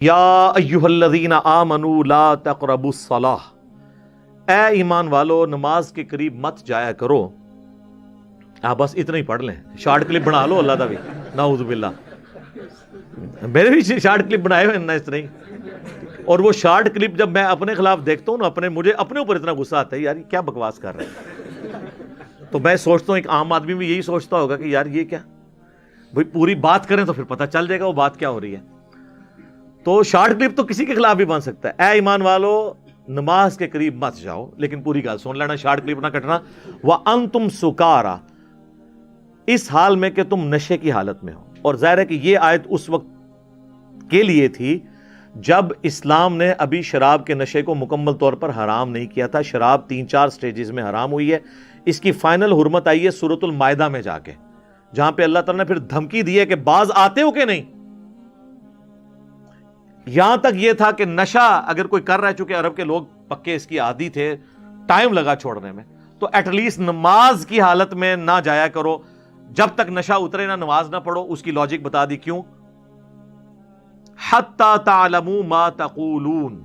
یا ایھا الذین آمنوا لا تقربوا الصلاۃ، اے ایمان والو نماز کے قریب مت جایا کرو۔ آپ بس اتنا ہی پڑھ لیں، شارٹ کلپ بنا لو اللہ دا بھی، نعوذ باللہ، میرے بھی شارٹ کلپ بنائے ہوئے نا اس طرح ہی۔ اور وہ شارٹ کلپ جب میں اپنے خلاف دیکھتا ہوں نا، مجھے اپنے اوپر اتنا غصہ آتا ہے، یار یہ کیا بکواس کر رہے ہیں۔ تو میں سوچتا ہوں ایک عام آدمی بھی یہی سوچتا ہوگا کہ یار یہ کیا، بھئی پوری بات کریں تو پھر پتہ چل جائے گا وہ بات کیا ہو رہی ہے۔ تو شارٹ کلپ تو کسی کے خلاف بھی بن سکتا ہے۔ اے ایمان والو نماز کے قریب مت جاؤ، لیکن پوری گل سن لینا، شارٹ کلپ نہ کٹنا۔ وَأَنْتُمْ سُكَارَىٰ، اس حال میں کہ تم نشے کی حالت میں ہو۔ اور ظاہر ہے کہ یہ آیت اس وقت کے لیے تھی جب اسلام نے ابھی شراب کے نشے کو مکمل طور پر حرام نہیں کیا تھا۔ شراب 3-4 سٹیجز میں حرام ہوئی ہے، اس کی فائنل حرمت آئی ہے سورۃ المائدہ میں جا کے، جہاں پہ اللہ تعالیٰ نے پھر دھمکی دی ہے کہ باز آتے ہو کہ نہیں۔ یہاں تک یہ تھا کہ نشہ اگر کوئی کر رہا ہے، چونکہ عرب کے لوگ پکے اس کی عادی تھے، ٹائم لگا چھوڑنے میں، تو ایٹ لیسٹ نماز کی حالت میں نہ جایا کرو جب تک نشہ اترے نہ، نماز نہ پڑھو۔ اس کی لاجک بتا دی کیوں، حتی تعلموا ما تقولون،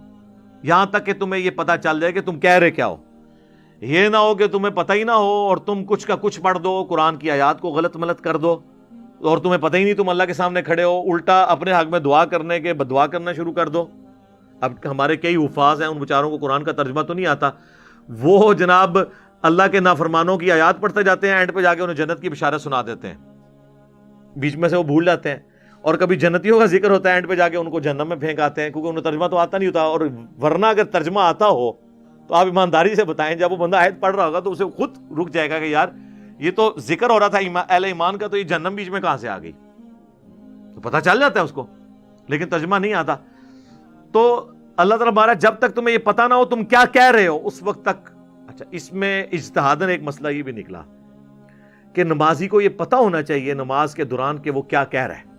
یہاں تک کہ تمہیں یہ پتا چل جائے کہ تم کہہ رہے کیا ہو۔ یہ نہ ہو کہ تمہیں پتہ ہی نہ ہو اور تم کچھ کا کچھ پڑھ دو، قرآن کی آیات کو غلط ملت کر دو، اور تمہیں پتہ ہی نہیں، تم اللہ کے سامنے کھڑے ہو، الٹا اپنے حق میں دعا کرنے کے بدعا کرنا شروع کر دو۔ اب ہمارے کئی حفاظ ہیں، ان بیچاروں کو قرآن کا ترجمہ تو نہیں آتا، وہ جناب اللہ کے نافرمانوں کی آیات پڑھتے جاتے ہیں، اینڈ پہ جا کے انہیں جنت کی بشارت سنا دیتے ہیں، بیچ میں سے وہ بھول جاتے ہیں۔ اور کبھی جنتیوں کا ذکر ہوتا ہے، اینڈ پہ جا کے ان کو جہنم میں پھینک آتے ہیں، کیونکہ انہیں ترجمہ تو آتا نہیں ہوتا۔ اور ورنہ اگر ترجمہ آتا ہو تو آپ ایمانداری سے بتائیں، جب وہ بندہ آیت پڑھ رہا ہوگا تو اسے خود رک جائے گا کہ یار یہ تو ذکر ہو رہا تھا اہل ایمان کا، تو یہ جہنم بیچ میں کہاں سے آ گئی، تو پتہ چل جاتا ہے اس کو، لیکن ترجمہ نہیں آتا۔ تو اللہ تعالیٰ بارہ جب تک تمہیں یہ پتہ نہ ہو تم کیا کہہ رہے ہو، اس وقت تک۔ اچھا، اس میں اجتہاداً ایک مسئلہ یہ بھی نکلا کہ نمازی کو یہ پتہ ہونا چاہیے نماز کے دوران کہ وہ کیا کہہ رہا ہے۔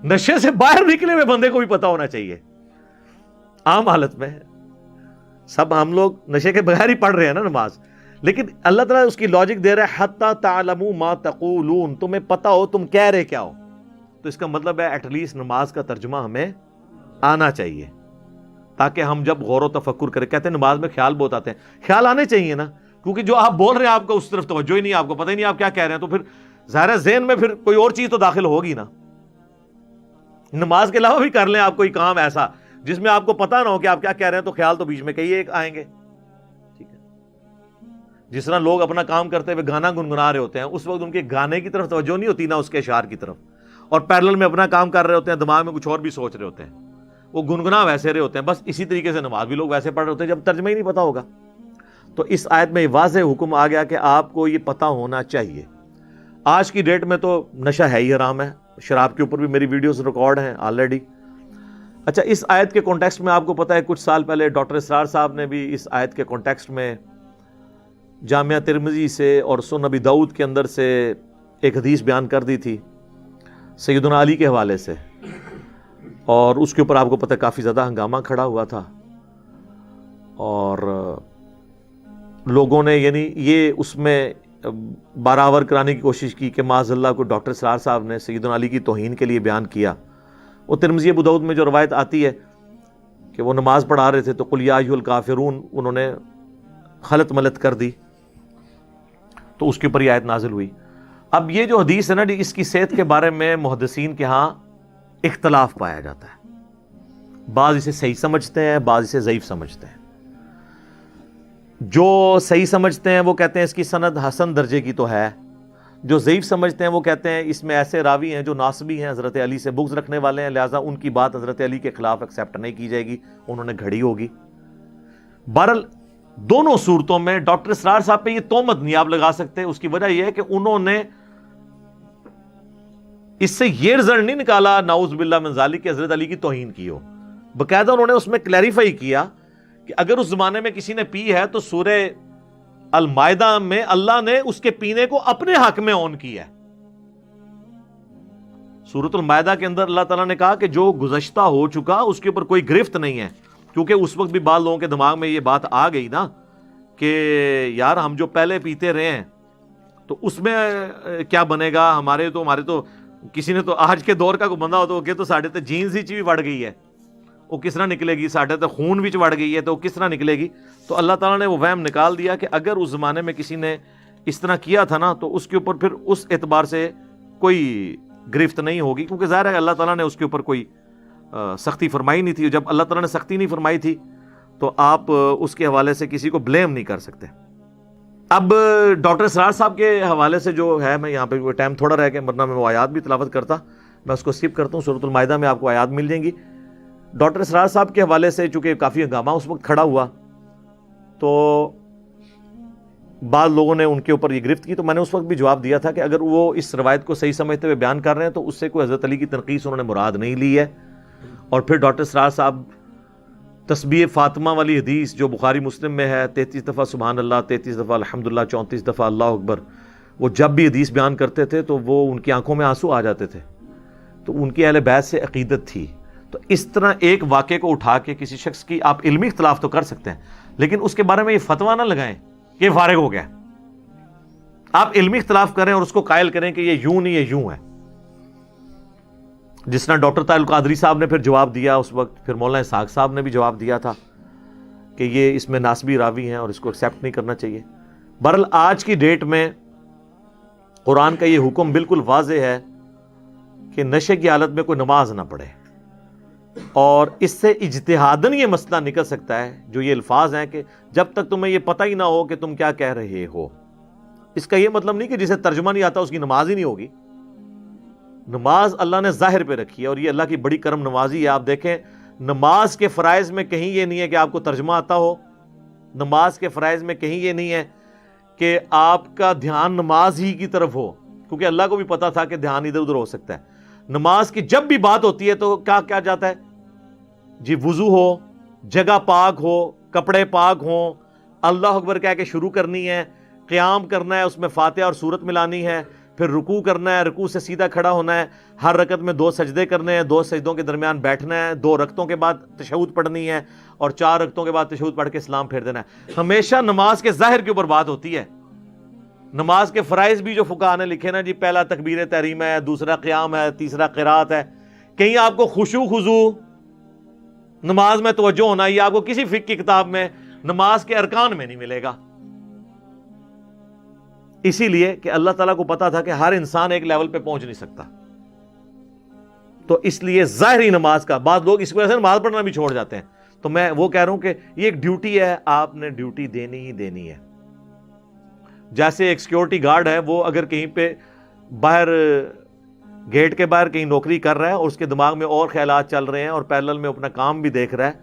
نشے سے باہر نکلے ہوئے بندے کو بھی پتہ ہونا چاہیے۔ عام حالت میں سب ہم لوگ نشے کے بغیر ہی پڑھ رہے ہیں نا نماز، لیکن اللہ تعالیٰ اس کی لاجک دے رہا ہے حتی تعلموا ما تقولون، تمہیں پتہ ہو تم کہہ رہے کیا ہو۔ تو اس کا مطلب ہے ایٹ لیسٹ نماز کا ترجمہ ہمیں آنا چاہیے، تاکہ ہم جب غور و تفکر کریں۔ کہتے ہیں نماز میں خیال بہت آتے ہیں، خیال آنے چاہیے نا، کیونکہ جو آپ بول رہے ہیں آپ کو اس طرف توجہ ہی نہیں، آپ کو پتہ ہی نہیں آپ کیا کہہ رہے ہیں، تو پھر ظاہر ہے ذہن میں پھر کوئی اور چیز تو داخل ہوگی نا۔ نماز کے علاوہ بھی کر لیں آپ کوئی کام ایسا جس میں آپ کو پتہ نہ ہو کہ آپ کیا کہہ رہے ہیں، تو خیال تو بیچ میں کئی ایک آئیں گے۔ ٹھیک ہے، جس طرح لوگ اپنا کام کرتے ہوئے گانا گنگنا رہے ہوتے ہیں، اس وقت ان کے گانے کی طرف توجہ نہیں ہوتی، نہ اس کے اشعار کی طرف، اور پیرلل میں اپنا کام کر رہے ہوتے ہیں، دماغ میں کچھ اور بھی سوچ رہے ہوتے ہیں، وہ گنگنا ویسے رہے ہوتے ہیں۔ بس اسی طریقے سے نماز بھی لوگ ویسے پڑھ رہے ہوتے ہیں جب ترجمہ ہی نہیں پتا ہوگا۔ تو اس آیت میں واضح حکم آ گیا کہ آپ کو یہ پتہ ہونا چاہیے۔ آج کی ڈیٹ میں تو نشہ ہے ہی حرام ہے، شراب کے اوپر بھی میری ویڈیوز ریکارڈ ہیں آلریڈی۔ اچھا، اس آیت کے کانٹیکسٹ میں آپ کو پتہ ہے کچھ سال پہلے ڈاکٹر اسرار صاحب نے بھی اس آیت کے کانٹیکسٹ میں جامعہ ترمذی سے اور سنن ابی داؤد کے اندر سے ایک حدیث بیان کر دی تھی سیدنا علی کے حوالے سے، اور اس کے اوپر آپ کو پتہ ہے کافی زیادہ ہنگامہ کھڑا ہوا تھا، اور لوگوں نے یعنی یہ اس میں برابر کرانے کی کوشش کی کہ معاذ اللہ کو ڈاکٹر اسرار صاحب نے سیدنا علی کی توہین کے لیے بیان کیا۔ وہ ترمذی ابو داؤد میں جو روایت آتی ہے کہ وہ نماز پڑھا رہے تھے تو قل یا ایھا الکافرون انہوں نے خلط ملت کر دی، تو اس کے اوپر یہ آیت نازل ہوئی۔ اب یہ جو حدیث ہے نا، اس کی صحت کے بارے میں محدثین کے ہاں اختلاف پایا جاتا ہے، بعض اسے صحیح سمجھتے ہیں، بعض اسے ضعیف سمجھتے ہیں۔ جو صحیح سمجھتے ہیں وہ کہتے ہیں اس کی سند حسن درجے کی تو ہے، جو ضعیف سمجھتے ہیں وہ کہتے ہیں اس میں ایسے راوی ہیں جو ناصبی ہیں، حضرت علی سے بغض رکھنے والے ہیں، لہٰذا ان کی بات حضرت علی کے خلاف ایکسیپٹ نہیں کی جائے گی، انہوں نے گھڑی ہوگی۔ بہرحال دونوں صورتوں میں ڈاکٹر اسرار صاحب پہ یہ تہمت نہیں آپ لگا سکتے۔ اس کی وجہ یہ ہے کہ انہوں نے اس سے یہ رزلٹ نہیں نکالا نعوذ باللہ من ذالک کہ حضرت علی کی توہین کی ہو، باقاعدہ انہوں نے اس میں کلیریفائی کیا کہ اگر اس زمانے میں کسی نے پی ہے تو سورہ المائدہ میں اللہ نے اس کے پینے کو اپنے حق میں آن کیا ہے۔ سورۃ المائدہ کے اندر اللہ تعالیٰ نے کہا کہ جو گزشتہ ہو چکا اس کے اوپر کوئی گرفت نہیں ہے، کیونکہ اس وقت بھی بعض لوگوں کے دماغ میں یہ بات آ گئی نا کہ یار ہم جو پہلے پیتے رہے ہیں تو اس میں کیا بنے گا، ہمارے تو کسی نے تو آج کے دور کا کوئی بندہ ہو تو کہ تو ساڈے تے جینز ہی وڑ گئی ہے، وہ کس طرح نکلے گی، ساڈے تے خون وچ وڑ گئی ہے تو وہ کس طرح نکلے گی؟ تو اللہ تعالیٰ نے وہ وہم نکال دیا کہ اگر اس زمانے میں کسی نے اس طرح کیا تھا نا تو اس کے اوپر پھر اس اعتبار سے کوئی گرفت نہیں ہوگی، کیونکہ ظاہر ہے اللہ تعالیٰ نے اس کے اوپر کوئی سختی فرمائی نہیں تھی. جب اللہ تعالیٰ نے سختی نہیں فرمائی تھی تو آپ اس کے حوالے سے کسی کو بلیم نہیں کر سکتے. اب ڈاکٹر اسرار صاحب کے حوالے سے جو ہے، میں یہاں پہ ٹائم تھوڑا رہ گیا ورنہ میں وہ آیات بھی تلاوت کرتا، میں اس کو اسکپ کرتا ہوں. سورۃ المائدہ میں آپ کو آیات مل جائیں گی. ڈاکٹر اسرار صاحب کے حوالے سے چونکہ کافی ہنگامہ اس وقت کھڑا ہوا تو بعض لوگوں نے ان کے اوپر یہ گرفت کی، تو میں نے اس وقت بھی جواب دیا تھا کہ اگر وہ اس روایت کو صحیح سمجھتے ہوئے بیان کر رہے ہیں تو اس سے کوئی حضرت علی کی تنقیص انہوں نے مراد نہیں لی ہے. اور پھر ڈاکٹر اسرار صاحب تسبیح فاطمہ والی حدیث جو بخاری مسلم میں ہے، 33 دفعہ سبحان اللہ، 33 دفعہ الحمدللہ، 34 دفعہ اللہ اکبر، وہ جب بھی حدیث بیان کرتے تھے تو وہ ان کی آنکھوں میں آنسو آ جاتے تھے. تو ان کی اہل بیت سے عقیدت تھی. تو اس طرح ایک واقعے کو اٹھا کے کسی شخص کی آپ علمی اختلاف تو کر سکتے ہیں، لیکن اس کے بارے میں یہ فتویٰ نہ لگائیں کہ یہ فارغ ہو گیا. آپ علمی اختلاف کریں اور اس کو قائل کریں کہ یہ یوں نہیں، یہ یوں ہے. جس طرح ڈاکٹر طاہر القادری صاحب نے پھر جواب دیا اس وقت، پھر مولانا اسحاق صاحب نے بھی جواب دیا تھا کہ یہ اس میں ناسبی راوی ہیں اور اس کو ایکسیپٹ نہیں کرنا چاہیے. بہرحال آج کی ڈیٹ میں قرآن کا یہ حکم بالکل واضح ہے کہ نشے کی حالت میں کوئی نماز نہ پڑھے، اور اس سے اجتہاداً یہ مسئلہ نکل سکتا ہے جو یہ الفاظ ہیں کہ جب تک تمہیں یہ پتہ ہی نہ ہو کہ تم کیا کہہ رہے ہو. اس کا یہ مطلب نہیں کہ جسے ترجمہ نہیں آتا اس کی نماز ہی نہیں ہوگی. نماز اللہ نے ظاہر پہ رکھی ہے اور یہ اللہ کی بڑی کرم نوازی ہے. آپ دیکھیں نماز کے فرائض میں کہیں یہ نہیں ہے کہ آپ کو ترجمہ آتا ہو، نماز کے فرائض میں کہیں یہ نہیں ہے کہ آپ کا دھیان نماز ہی کی طرف ہو، کیونکہ اللہ کو بھی پتا تھا کہ دھیان ادھر ادھر ہو سکتا ہے. نماز کی جب بھی بات ہوتی ہے تو کیا کیا جاتا ہے جی؟ وضو ہو، جگہ پاک ہو، کپڑے پاک ہوں، اللہ اکبر کہہ کے شروع کرنی ہے، قیام کرنا ہے، اس میں فاتحہ اور سورت ملانی ہے، پھر رکوع کرنا ہے، رکوع سے سیدھا کھڑا ہونا ہے، ہر رکعت میں 2 سجدے کرنے ہیں، 2 سجدوں کے درمیان بیٹھنا ہے، 2 رکعتوں کے بعد تشہد پڑھنی ہے اور 4 رکعتوں کے بعد تشہد پڑھ کے سلام پھیر دینا ہے. ہمیشہ نماز کے ظاہر کے اوپر بات ہوتی ہے. نماز کے فرائض بھی جو فقہاء نے لکھے نا جی، پہلا تکبیر تحریم ہے، دوسرا قیام ہے، تیسرا قرات ہے. کہیں آپ کو خشوع خضوع نماز میں توجہ ہونا، یہ آپ کو کسی فقہ کی کتاب میں نماز کے ارکان میں نہیں ملے گا. اسی لیے کہ اللہ تعالیٰ کو پتا تھا کہ ہر انسان ایک لیول پہ پہنچ نہیں سکتا، تو اس لیے ظاہری نماز کا بعض لوگ اس وجہ سے نماز پڑھنا بھی چھوڑ جاتے ہیں. تو میں وہ کہہ رہا ہوں کہ یہ ایک ڈیوٹی ہے، آپ نے ڈیوٹی دینی ہی دینی ہے. جیسے ایک سیکیورٹی گارڈ ہے، وہ اگر کہیں پہ باہر گیٹ کے باہر کہیں نوکری کر رہا ہے اور اس کے دماغ میں اور خیالات چل رہے ہیں اور پیرلل میں اپنا کام بھی دیکھ رہا ہے،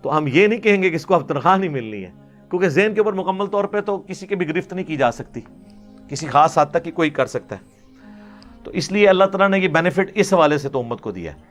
تو ہم یہ نہیں کہیں گے کہ اس کو اب تنخواہ نہیں ملنی ہے، کیونکہ ذہن کے اوپر مکمل طور پہ تو کسی کی بھی گرفت نہیں کی جا سکتی، کسی خاص حد تک ہی کوئی کر سکتا ہے. تو اس لیے اللہ تعالیٰ نے یہ بینیفٹ اس حوالے سے تو امت کو دیا ہے.